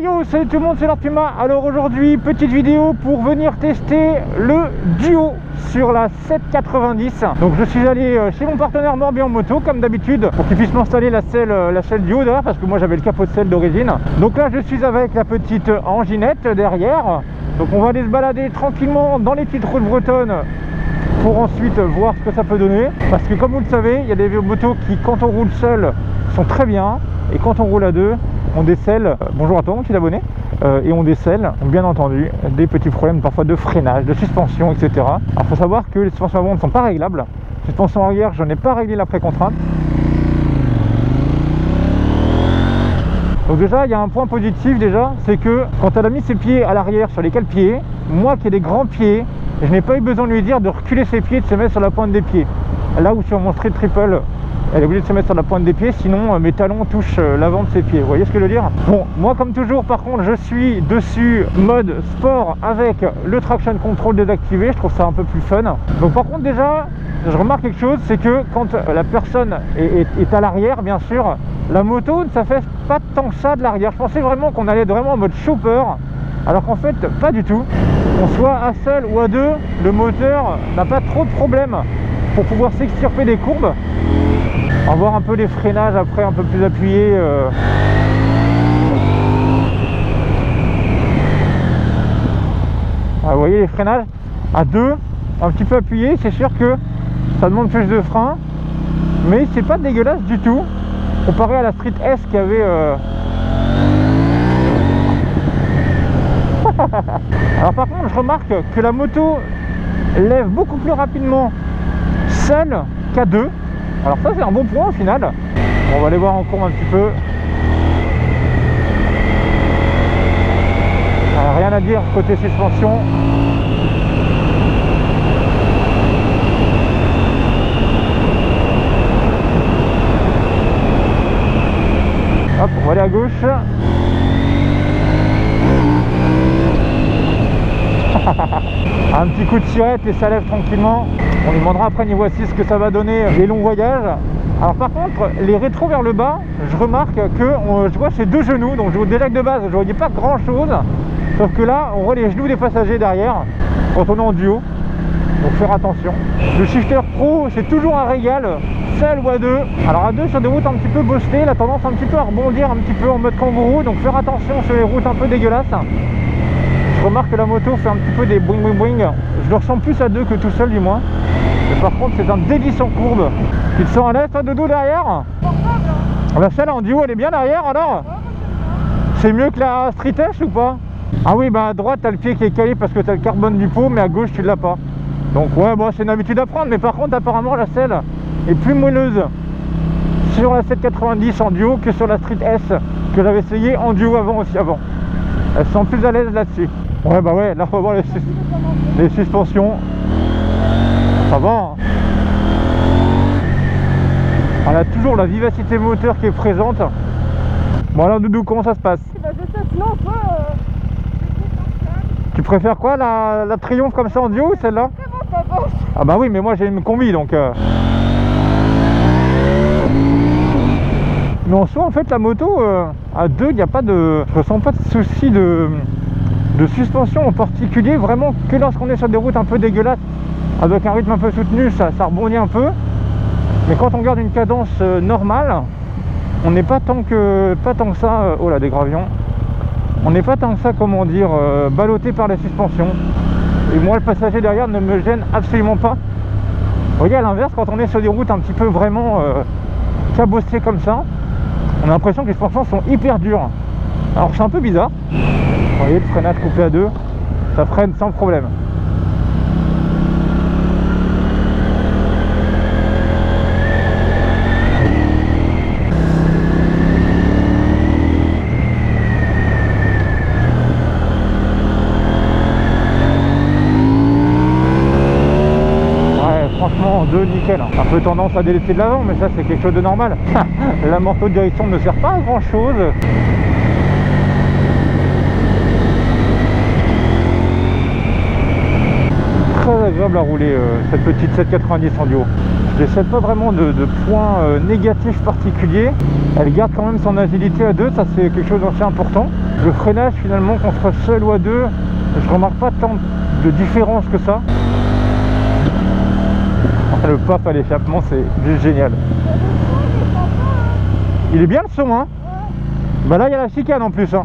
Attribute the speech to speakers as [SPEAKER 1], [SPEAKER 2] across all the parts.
[SPEAKER 1] Yo, salut tout le monde, c'est Lord Puma. Alors aujourd'hui, petite vidéo pour venir tester le Duo sur la 790. Donc je suis allé chez mon partenaire Morbihan Moto comme d'habitude pour qu'il puisse m'installer la selle Duo d'ailleurs, parce que moi j'avais le capot de selle d'origine. Donc là je suis avec la petite Anginette derrière. Donc on va aller se balader tranquillement dans les petites routes bretonnes pour ensuite voir ce que ça peut donner. Parce que comme vous le savez, il y a des motos qui quand on roule seul sont très bien, et quand on roule à deux, on décèle, bonjour à toi mon petit abonné, et on décèle bien entendu des petits problèmes parfois de freinage, de suspension, etc. Alors il faut savoir que les suspensions avant ne sont pas réglables. Suspension arrière, je n'ai pas réglé la précontrainte. Donc déjà il y a un point positif déjà, c'est que quand elle a mis ses pieds à l'arrière sur les cale-pieds, moi qui ai des grands pieds, je n'ai pas eu besoin de lui dire de reculer ses pieds, de se mettre sur la pointe des pieds. Là où sur mon Street Triple, elle est obligée de se mettre sur la pointe des pieds, sinon mes talons touchent l'avant de ses pieds. Vous voyez ce que je veux dire? Bon, moi comme toujours, par contre, je suis dessus mode sport avec le traction control désactivé. Je trouve ça un peu plus fun. Donc par contre déjà, je remarque quelque chose, c'est que quand la personne est à l'arrière, bien sûr, la moto ne s'affaisse pas tant que ça de l'arrière. Je pensais vraiment qu'on allait vraiment en mode chopper, alors qu'en fait, pas du tout. Qu'on soit à seul ou à deux, le moteur n'a pas trop de problèmes pour pouvoir s'extirper des courbes. On va voir un peu les freinages après un peu plus appuyés. Ah, vous voyez les freinages à deux, un petit peu appuyés, c'est sûr que ça demande plus de frein, mais c'est pas dégueulasse du tout comparé à la Street S qui avait Alors par contre je remarque que la moto lève beaucoup plus rapidement seule qu'à deux. Alors ça c'est un bon point au final. Bon, on va aller voir encore un petit peu. Rien à dire côté suspension. Hop, on va aller à gauche. Un petit coup de tirette et ça lève tranquillement. On lui demandera après niveau assise ce que ça va donner les longs voyages. Alors par contre, les rétros vers le bas, je remarque que je vois ces deux genoux. Donc je vois déjà que de base, je ne voyais pas grand chose. Sauf que là, on voit les genoux des passagers derrière quand on est en duo. Donc faire attention. Le shifter pro, c'est toujours un régal, seul ou à deux. Alors à deux sur des routes un petit peu boostées, la tendance un petit peu à rebondir un petit peu en mode kangourou. Donc faire attention sur les routes un peu dégueulasses. Je remarque que la moto fait un petit peu des boing boing boing. Je le ressens plus à deux que tout seul du moins. Mais par contre c'est un délice en courbe. Tu te sens à l'aise toi Doudou derrière? La selle en duo elle est bien derrière alors? C'est mieux que la Street S ou pas? Ah oui, bah à droite t'as le pied qui est calé parce que t'as le carbone du pot, mais à gauche tu l'as pas. Donc ouais, bon, c'est une habitude à prendre, mais par contre apparemment la selle est plus moelleuse sur la 790 en duo que sur la Street S que j'avais essayé en duo avant. Elles sont plus à l'aise là-dessus. Ouais bah ouais, là on va voir les suspensions. Ça va hein. Elle a toujours la vivacité moteur qui est présente. Bon alors Doudou, comment ça se passe?
[SPEAKER 2] Bah, je teste là un peu.
[SPEAKER 1] Tu préfères quoi, la Triumph comme ça en duo ou celle-là? Ah bah oui, mais moi j'ai une combi donc Mais en soi en fait la moto à deux, il n'y a pas de... Je ressens pas de souci de suspension en particulier, vraiment que lorsqu'on est sur des routes un peu dégueulasses avec un rythme un peu soutenu, ça rebondit un peu. Mais quand on garde une cadence normale, on n'est pas tant que ça, oh là des gravions. On n'est pas tant que ça, comment dire, ballotté par la suspension. Et moi le passager derrière ne me gêne absolument pas. Vous voyez à l'inverse, quand on est sur des routes un petit peu vraiment cabossées comme ça, on a l'impression que les suspensions sont hyper dures. Alors c'est un peu bizarre. Vous voyez le freinage coupé à deux, ça freine sans problème. Franchement, deux nickel. Un peu tendance à délaisser de l'avant, mais ça c'est quelque chose de normal. La morceau de direction ne sert pas à grand chose. Très agréable à rouler cette petite 790 en duo. Je n'essaie pas vraiment de points négatifs particuliers. Elle garde quand même son agilité à deux, ça c'est quelque chose d'assez important. Le freinage finalement, qu'on soit seul ou à deux, je remarque pas tant de différence que ça. Le paf à l'échappement, c'est juste génial. Il est bien le son, hein. Bah là il y a la chicane en plus, hein.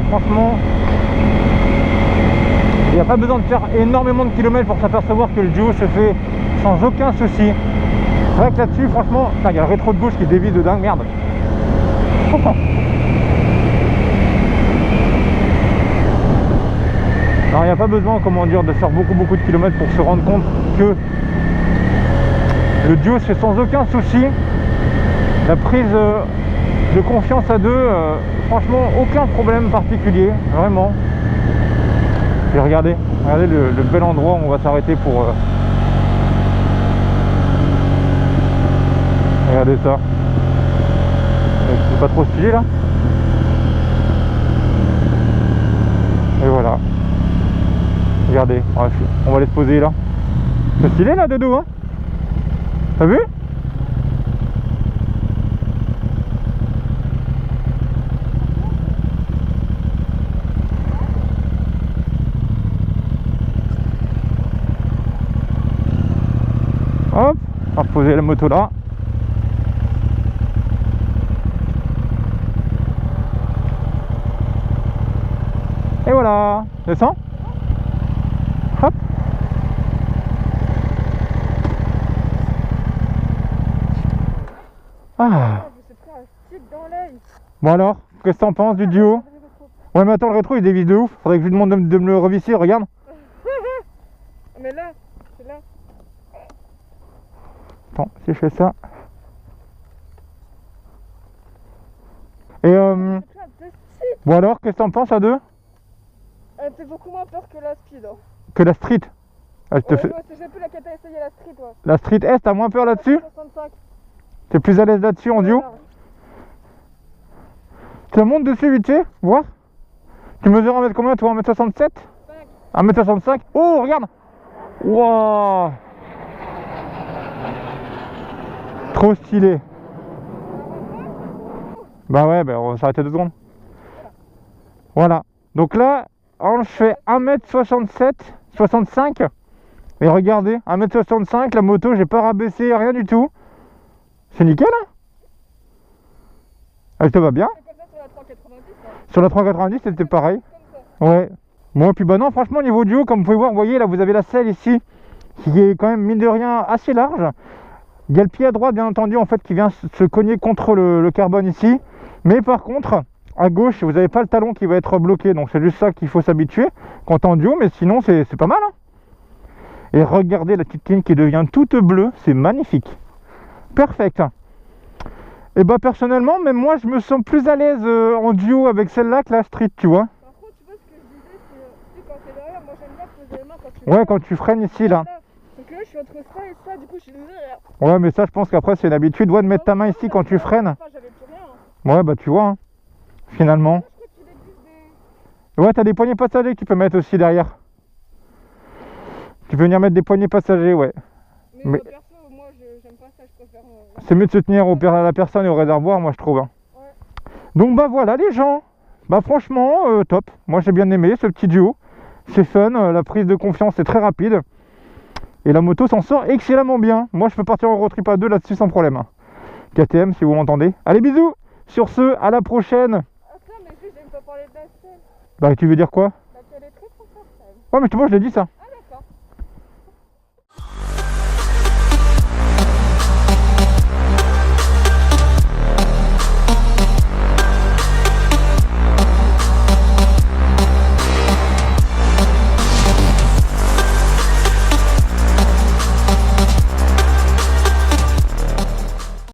[SPEAKER 1] Franchement, il n'y a pas besoin de faire énormément de kilomètres pour s'apercevoir que le duo se fait sans aucun souci. C'est vrai que là-dessus, franchement, il y a le rétro de gauche qui dévie de dingue, merde. Alors il n'y a pas besoin, comment dire, de faire beaucoup de kilomètres pour se rendre compte que le duo se fait sans aucun souci. La prise de confiance à deux, franchement aucun problème particulier, vraiment. Et regardez le bel endroit où on va s'arrêter pour regardez ça. C'est pas trop stylé là. Et voilà, regardez, on va aller se poser là. C'est stylé là de dos, hein. T'as vu? Hop, on va reposer la moto là. Et voilà, descends. Hop. Ah. Bon alors, qu'est-ce que t'en penses du duo? Ouais mais attends, le rétro il dévisse de ouf. Faudrait que je lui demande de me le revisser, regarde.
[SPEAKER 2] Mais là, c'est là.
[SPEAKER 1] Attends, si je fais ça. Et bon alors, qu'est-ce que t'en penses à deux?
[SPEAKER 2] Elle fait beaucoup moins peur que la speed. Hein.
[SPEAKER 1] Que la street. Ah,
[SPEAKER 2] J'ai plus laquelle t'as essayé la street, ouais.
[SPEAKER 1] La street S, t'as moins peur là-dessus?
[SPEAKER 2] 65.
[SPEAKER 1] T'es plus à l'aise là-dessus en duo? Tu montes dessus vite fait, voir. Tu mesures 1 m combien toi? 1m67? 1m65. Oh regarde. Waouh. Trop stylé. Bah ouais, bah on va s'arrêter 2 secondes. Voilà. Donc là, je fais 1m67, 65. Et regardez, 1m65, la moto, j'ai pas rabaissé, rien du tout. C'est nickel, hein. Elle te va bien. Sur la 390, c'était pareil. Ouais. Bon, et puis bah non, franchement, niveau duo, comme vous pouvez voir, vous voyez, là, vous avez la selle ici, qui est quand même, mine de rien, assez large. Il y a le pied à droite, bien entendu, en fait, qui vient se cogner contre le carbone ici. Mais par contre, à gauche, vous n'avez pas le talon qui va être bloqué. Donc c'est juste ça qu'il faut s'habituer quand on est en duo. Mais sinon, c'est pas mal, hein. Et regardez la petite ligne qui devient toute bleue. C'est magnifique. Perfect. Et bah personnellement, même moi, je me sens plus à l'aise en duo avec celle-là que la street, tu vois.
[SPEAKER 2] Par contre, tu vois ce que je disais, c'est quand t'es derrière, moi j'aime bien poser les mains quand tu...
[SPEAKER 1] Ouais, quand tu freines ici, là.
[SPEAKER 2] Donc là, je suis entre ça et ça, du coup, je suis...
[SPEAKER 1] Ouais, mais ça, je pense qu'après, c'est une habitude. Ouais, de mettre ta main ici quand tu freines. Ouais, bah tu vois, hein, finalement. Ouais, t'as des poignées passagers que tu peux mettre aussi derrière. Tu peux venir mettre des poignées passagers, ouais.
[SPEAKER 2] Mais perso, moi, j'aime pas ça, je préfère...
[SPEAKER 1] C'est mieux de se tenir à la personne et au réservoir, moi, je trouve. Hein. Ouais. Donc, bah voilà, les gens. Bah franchement, top. Moi, j'ai bien aimé ce petit duo. C'est fun, la prise de confiance est très rapide. Et la moto s'en sort excellemment bien. Moi, je peux partir en road trip à 2 là-dessus sans problème. Hein. KTM, si vous m'entendez. Allez, bisous. Sur ce, à la prochaine.
[SPEAKER 2] Attends, mais juste, j'aime pas parler de la selle.
[SPEAKER 1] Bah, tu veux dire quoi?
[SPEAKER 2] La selle est très confortable.
[SPEAKER 1] Ouais, mais moi, je l'ai dit ça.